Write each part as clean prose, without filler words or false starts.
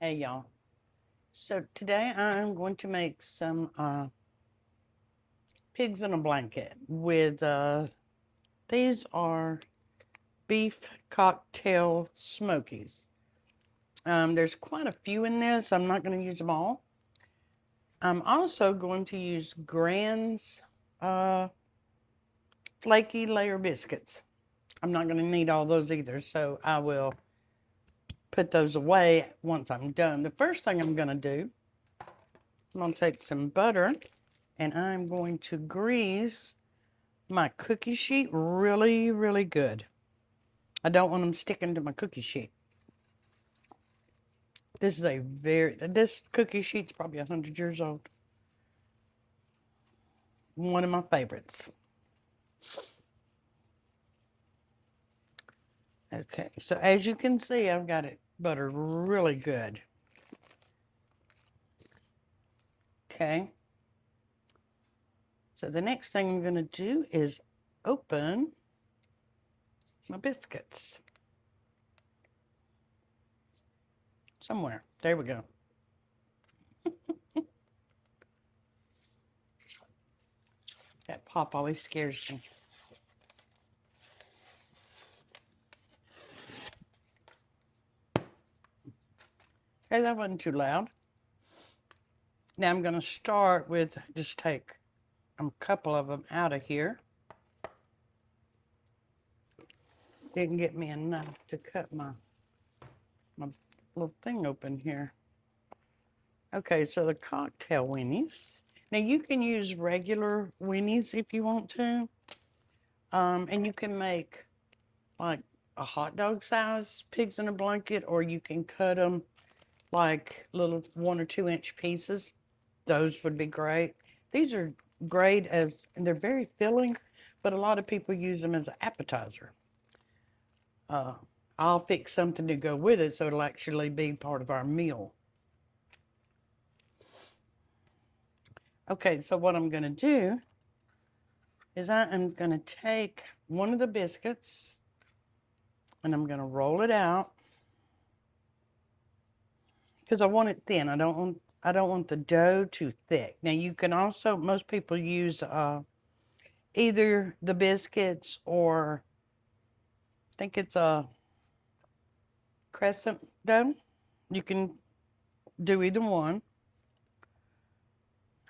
Hey y'all. So today I'm going to make some pigs in a blanket with these are beef cocktail smokies. There's quite a few in this. I'm not going to use them all. I'm also going to use Grand's uh, flaky layer biscuits. I'm not going to need all those either, so I will put those away once I'm done. The first thing I'm going to do, I'm going to take some butter and I'm going to grease my cookie sheet really, really good. I don't want them sticking to my cookie sheet. This cookie sheet's probably 100 years old. One of my favorites. Okay, so as you can see, I've got it buttered really good. Okay. So the next thing I'm going to do is open my biscuits. Somewhere. There we go. That pop always scares me. Okay, that wasn't too loud. Now I'm going to start with just take a couple of them out of here. Didn't get me enough to cut my little thing open here. Okay, so the cocktail weenies. Now you can use regular weenies if you want to. And you can make like a hot dog size pigs in a blanket, or you can cut them like little 1 or 2 inch pieces. Those would be great. These are great and they're very filling, but a lot of people use them as an appetizer. I'll fix something to go with it so it'll actually be part of our meal. Okay, so what I'm going to do is I am going to take one of the biscuits and I'm going to roll it out because I want it thin. I don't want the dough too thick. Now you can also, most people use either the biscuits or I think it's a crescent dough. You can do either one.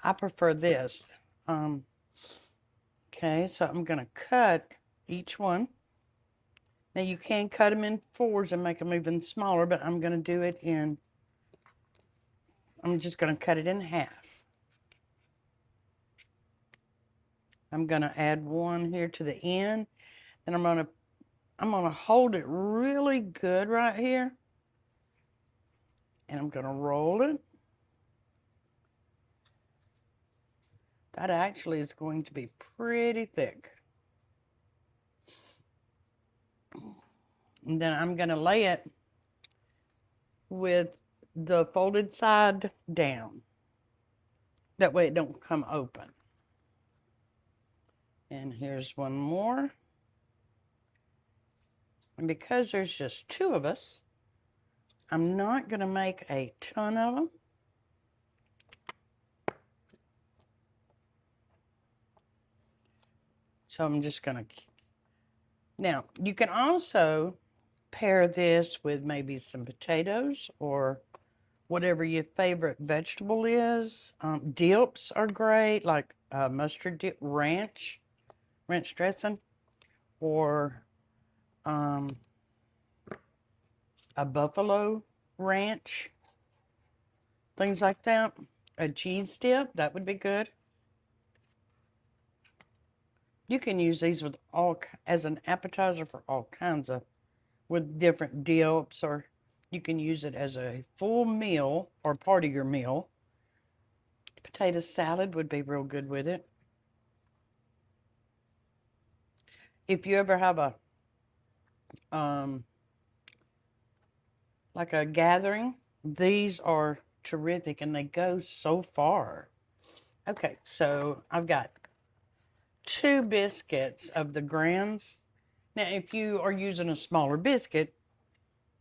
I prefer this. Okay, so I'm going to cut each one. Now you can cut them in fours and make them even smaller, but I'm going to do it in, I'm just going to cut it in half. I'm going to add one here to the end, and I'm going to hold it really good right here, and I'm going to roll it. That actually is going to be pretty thick. And then I'm going to lay it with the folded side down. That way it don't come open. And here's one more. And because there's just 2 of us, I'm not going to make a ton of them. So I'm just going to... Now, you can also pair this with maybe some potatoes or whatever your favorite vegetable is. Dips are great, like mustard dip, ranch dressing, or a buffalo ranch, things like that. A cheese dip, that would be good. You can use these with as an appetizer for all kinds of, with different dips, or you can use it as a full meal or part of your meal. Potato salad would be real good with it. If you ever have a like a gathering, these are terrific and they go so far. Okay, so I've got 2 biscuits of the Grands. Now, if you are using a smaller biscuit,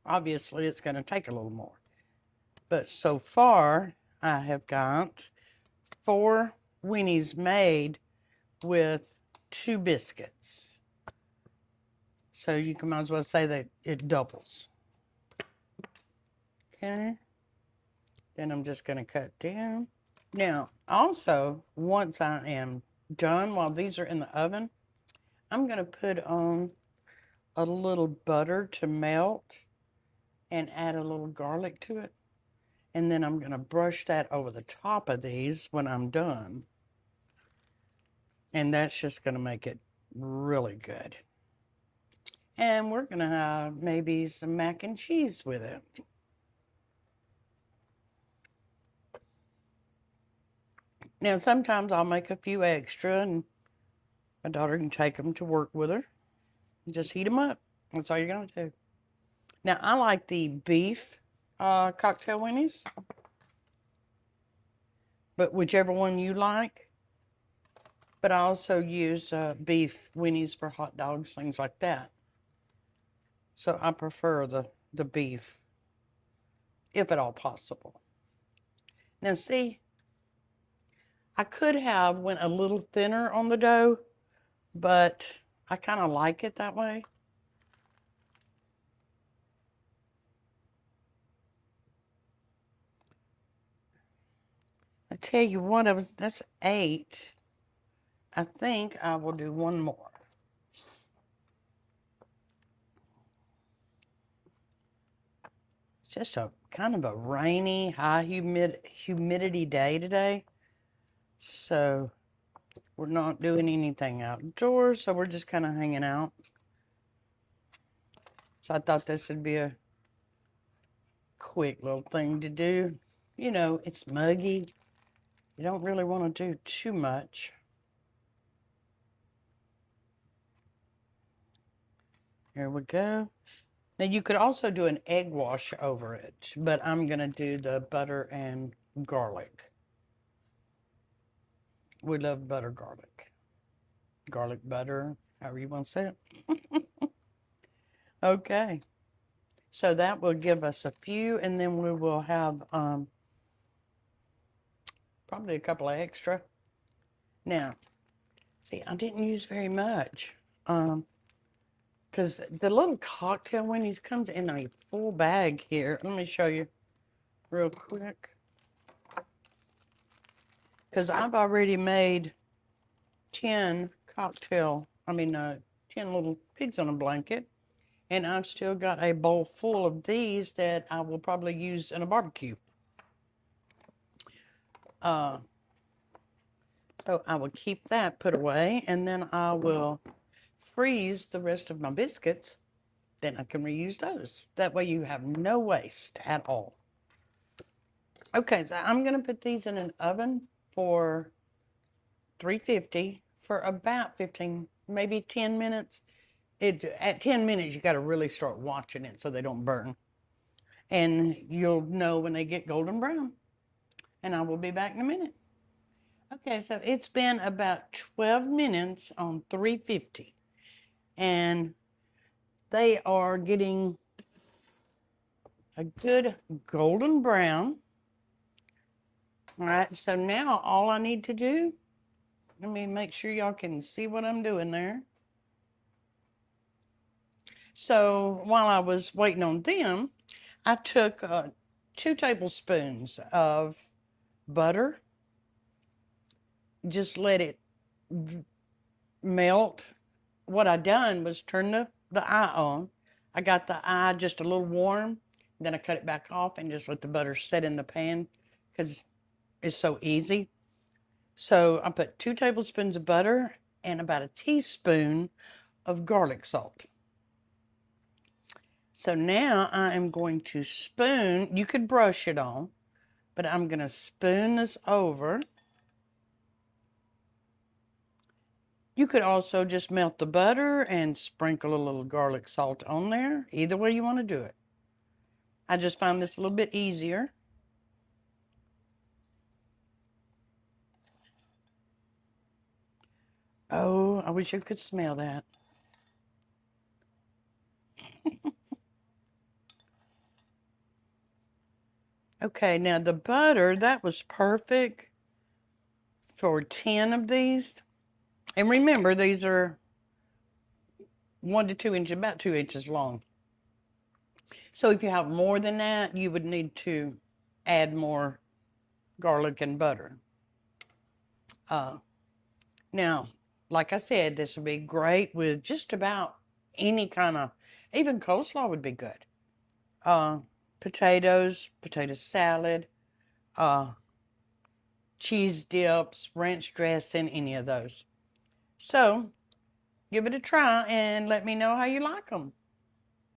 obviously it's going to take a little more. But so far, I have got 4 weenies made with 2 biscuits. So you can might as well say that it doubles. Okay. Then I'm just going to cut down. Now, also, once I am done, while these are in the oven, I'm going to put on a little butter to melt and add a little garlic to it. And then I'm going to brush that over the top of these when I'm done. And that's just going to make it really good. And we're going to have maybe some mac and cheese with it. Now, sometimes I'll make a few extra and my daughter can take them to work with her. Just heat them up. That's all you're going to do. Now, I like the beef cocktail weenies, but whichever one you like. But I also use beef weenies for hot dogs, things like that. So I prefer the beef, if at all possible. Now, see, I could have went a little thinner on the dough, but I kind of like it that way. I tell you what, that's 8. I think I will do one more. It's just a kind of a rainy, high humidity day today. So we're not doing anything outdoors, so we're just kind of hanging out. So I thought this would be a quick little thing to do. You know, it's muggy. You don't really want to do too much. Here we go. Now you could also do an egg wash over it, but I'm going to do the butter and garlic. We love butter garlic. Garlic butter, however you want to say it. Okay. So that will give us a few, and then we will have probably a couple of extra. Now, see, I didn't use very much. Because the little cocktail weenies comes in a full bag here. Let me show you real quick. Because I've already made 10 10 little pigs on a blanket. And I've still got a bowl full of these that I will probably use in a barbecue. So I will keep that put away, and then I will freeze the rest of my biscuits. Then I can reuse those. That way you have no waste at all. Okay, so I'm going to put these in an oven for 350 for about 15, maybe 10 minutes. At 10 minutes, you got to really start watching it so they don't burn. And you'll know when they get golden brown. And I will be back in a minute. Okay, so it's been about 12 minutes on 350. And they are getting a good golden brown. All right, so now all I need to do, let me make sure y'all can see what I'm doing there. So while I was waiting on them, I took 2 tablespoons of butter, just let it melt. What I done was turn the eye on. I got the eye just a little warm, then I cut it back off and just let the butter set in the pan because it's so easy. So I put 2 tablespoons of butter and about a teaspoon of garlic salt. So now I am going to spoon, you could brush it on, but I'm going to spoon this over. You could also just melt the butter and sprinkle a little garlic salt on there. Either way you want to do it. I just find this a little bit easier. Oh, I wish you could smell that. Okay, now the butter, that was perfect for 10 of these. And remember, these are 1 to 2 inches, about 2 inches long. So if you have more than that, you would need to add more garlic and butter. Uh, Now, like I said, this would be great with just about any kind of, even coleslaw would be good. Uh, Potatoes, potato salad, uh, cheese dips, ranch dressing, any of those. So give it a try and let me know how you like them.